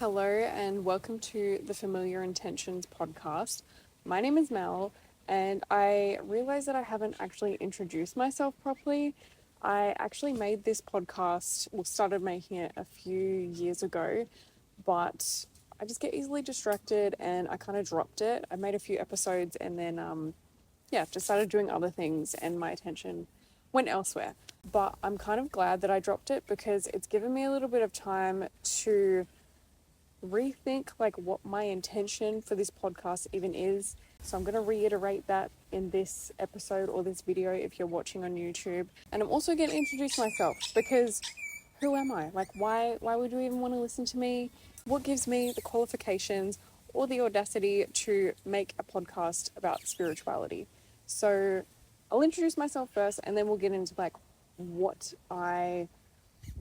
Hello and welcome to the Familiar Intentions podcast. My name is Mel and I realized that I haven't actually introduced myself properly. I actually made this podcast, started making it a few years ago, but I just get easily distracted and I kind of dropped it. I made a few episodes and then just started doing other things and my attention went elsewhere. But I'm kind of glad that I dropped it because it's given me a little bit of time to rethink like what my intention for this podcast even is. So I'm going to reiterate that in this episode or this video if you're watching on YouTube. And I'm also going to introduce myself because who am I? Like why would you even want to listen to me? What gives me the qualifications or the audacity to make a podcast about spirituality? So I'll introduce myself first and then we'll get into like what I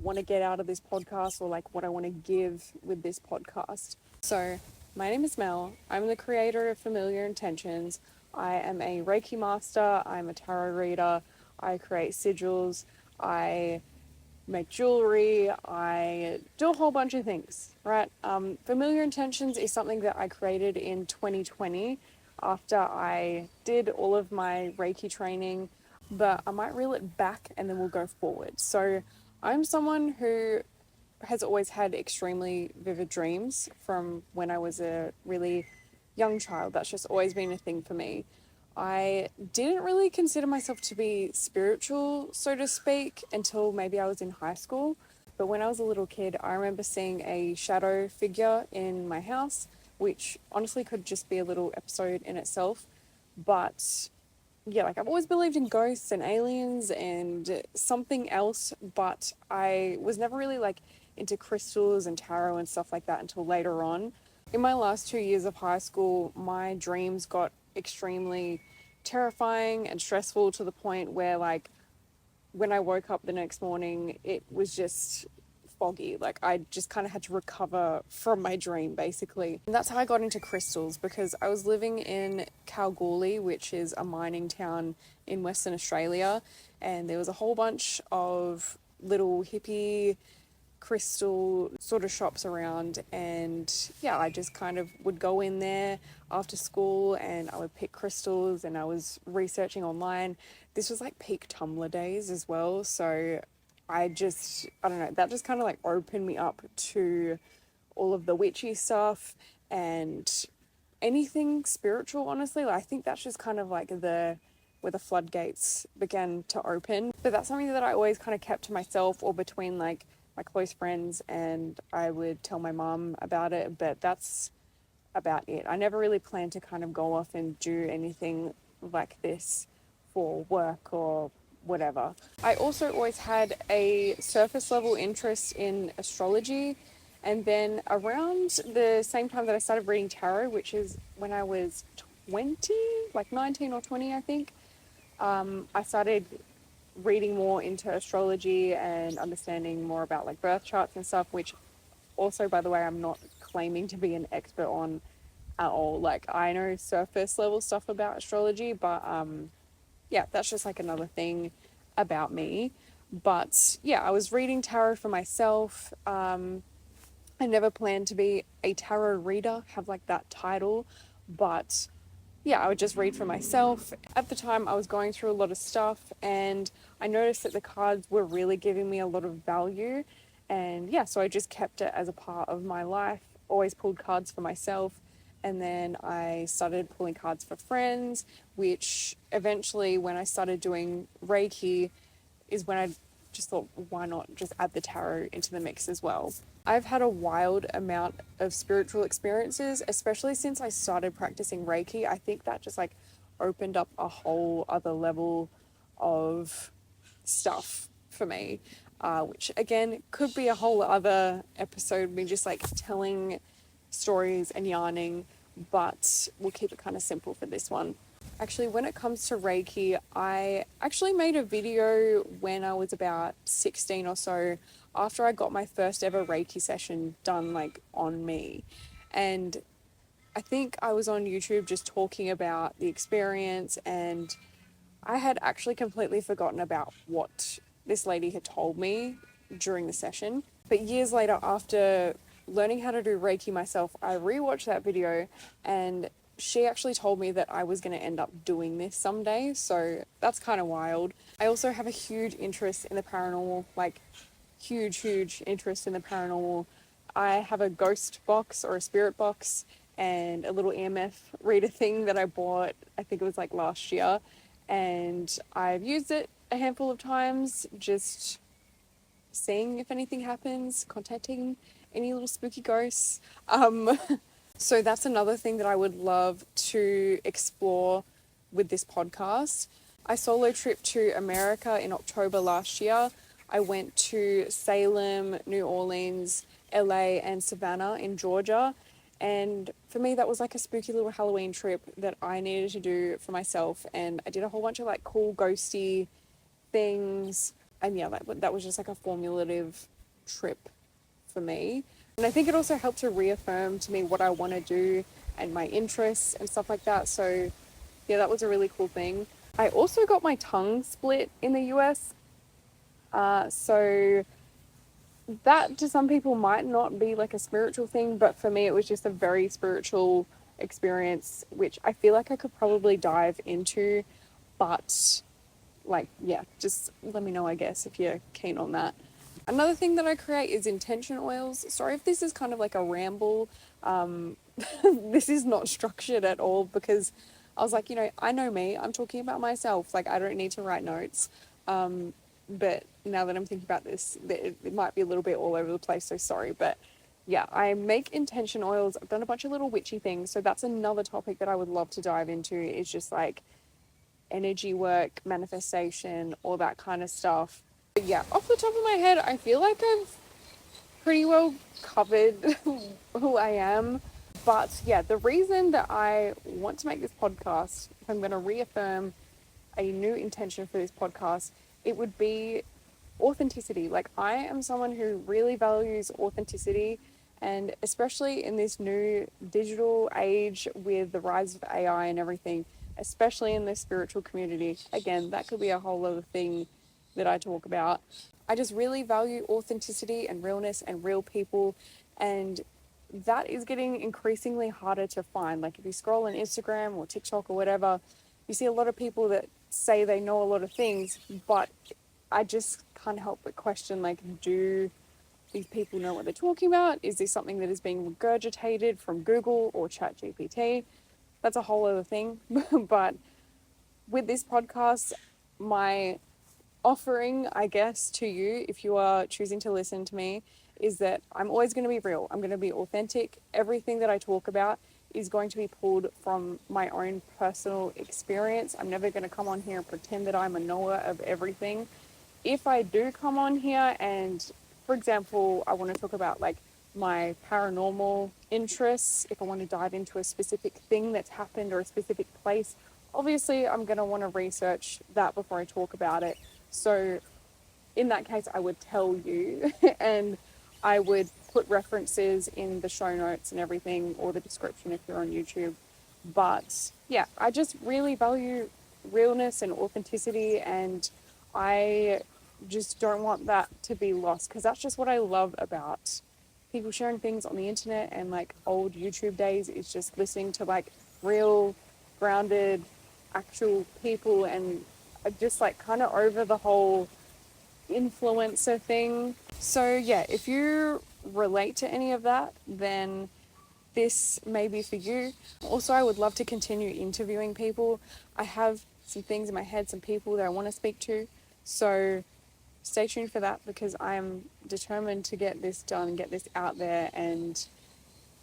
want to get out of this podcast or like what I want to give with this podcast. So my name is Mel. I'm the creator of Familiar Intentions. I am a Reiki master. I'm a tarot reader. I create sigils. I make jewelry. I do a whole bunch of things, right? Familiar Intentions is something that I created in 2020 after I did all of my Reiki training, but I might reel it back and then we'll go forward. So I'm someone who has always had extremely vivid dreams from when I was a really young child. That's just always been a thing for me. I didn't really consider myself to be spiritual, so to speak, until maybe I was in high school. But when I was a little kid, I remember seeing a shadow figure in my house, which honestly could just be a little episode in itself. But yeah, like I've always believed in ghosts and aliens and something else, but I was never really like into crystals and tarot and stuff like that until later on. In my last 2 years of high school, my dreams got extremely terrifying and stressful to the point where like when I woke up the next morning, it was just foggy. Like I just kind of had to recover from my dream basically. And that's how I got into crystals because I was living in Kalgoorlie, which is a mining town in Western Australia, and there was a whole bunch of little hippie crystal sort of shops around, and yeah, I just kind of would go in there after school and I would pick crystals and I was researching online. This was like peak Tumblr days as well, so I don't know, that just kind of like opened me up to all of the witchy stuff and anything spiritual, honestly. Like, I think that's just kind of like where the floodgates began to open. But that's something that I always kind of kept to myself or between like my close friends, and I would tell my mum about it, but that's about it. I never really planned to kind of go off and do anything like this for work or whatever. I also always had a surface level interest in astrology, and then around the same time that I started reading tarot, which is when I was 20, like 19 or 20 I think, I started reading more into astrology and understanding more about like birth charts and stuff, which also, by the way, I'm not claiming to be an expert on at all. Like I know surface level stuff about astrology, but yeah, that's just like another thing about me. But yeah, I was reading tarot for myself. I never planned to be a tarot reader, have like that title, but yeah, I would just read for myself. At the time, I was going through a lot of stuff and I noticed that the cards were really giving me a lot of value. And yeah, so I just kept it as a part of my life, always pulled cards for myself. And then I started pulling cards for friends, which eventually, when I started doing Reiki, is when I just thought, why not just add the tarot into the mix as well? I've had a wild amount of spiritual experiences, especially since I started practicing Reiki. I think that just like opened up a whole other level of stuff for me, which again could be a whole other episode, me just like telling stories and yarning, but we'll keep it kind of simple for this one. Actually, when it comes to Reiki, I actually made a video when I was about 16 or so, after I got my first ever Reiki session done like on me. And I think I was on YouTube just talking about the experience, and I had actually completely forgotten about what this lady had told me during the session. But years later, after learning how to do Reiki myself, I rewatched that video, and she actually told me that I was going to end up doing this someday. So that's kind of wild. I also have a huge interest in the paranormal, like huge interest in the paranormal. I have a ghost box or a spirit box and a little EMF reader thing that I bought, I think it was like last year. And I've used it a handful of times, just seeing if anything happens, contacting any little spooky ghosts. So that's another thing that I would love to explore with this podcast. I solo tripped to America in October last year. I went to Salem, New Orleans, LA, and Savannah in Georgia. And for me, that was like a spooky little Halloween trip that I needed to do for myself. And I did a whole bunch of like cool ghosty things. And yeah, that was just like a formulative trip for me. And I think it also helped to reaffirm to me what I want to do and my interests and stuff like that. So yeah, that was a really cool thing. I also got my tongue split in the US. So that to some people might not be like a spiritual thing, but for me it was just a very spiritual experience, which I feel like I could probably dive into. But like, yeah, just let me know, I guess, if you're keen on that. Another thing that I create is intention oils. Sorry if this is kind of like a ramble. This is not structured at all because I was like, I know me. I'm talking about myself. Like, I don't need to write notes. But now that I'm thinking about this, it might be a little bit all over the place, so sorry. But yeah, I make intention oils. I've done a bunch of little witchy things. So that's another topic that I would love to dive into, is just like energy work, manifestation, all that kind of stuff. But yeah, off the top of my head, I feel like I've pretty well covered who I am. But yeah, the reason that I want to make this podcast, if I'm going to reaffirm a new intention for this podcast, it would be authenticity. Like, I am someone who really values authenticity, and especially in this new digital age with the rise of AI and everything, especially in the spiritual community. Again, that could be a whole other thing that I talk about. I just really value authenticity and realness and real people, and that is getting increasingly harder to find. Like, if you scroll on Instagram or TikTok or whatever, you see a lot of people that say they know a lot of things, but I just can't help but question, like, do these people know what they're talking about? Is this something that is being regurgitated from Google or ChatGPT? That's a whole other thing. But with this podcast, my offering, I guess, to you, if you are choosing to listen to me, is that I'm always going to be real. I'm going to be authentic. Everything that I talk about is going to be pulled from my own personal experience. I'm never going to come on here and pretend that I'm a knower of everything. If I do come on here and, for example, I want to talk about like my paranormal interests, if I want to dive into a specific thing that's happened or a specific place, obviously I'm going to want to research that before I talk about it. So in that case, I would tell you and I would put references in the show notes and everything, or the description if you're on YouTube. But yeah, I just really value realness and authenticity, and I just don't want that to be lost, because that's just what I love about people sharing things on the internet and like old YouTube days, is just listening to like real, grounded, actual people. And I just like kind of over the whole influencer thing. So yeah, if you relate to any of that, then this may be for you. Also, I would love to continue interviewing people. I have some things in my head, some people that I want to speak to. So stay tuned for that, because I'm determined to get this done, get this out there, and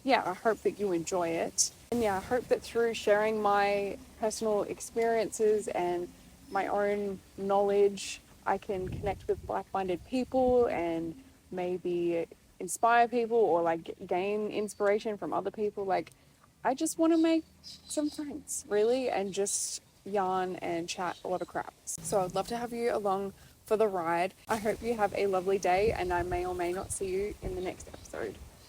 yeah, I hope that you enjoy it. And yeah, I hope that through sharing my personal experiences and my own knowledge, I can connect with like-minded people and maybe inspire people, or like gain inspiration from other people. Like, I just want to make some friends, really, and just yarn and chat a lot of crap. So I'd love to have you along for the ride. I hope you have a lovely day, and I may or may not see you in the next episode.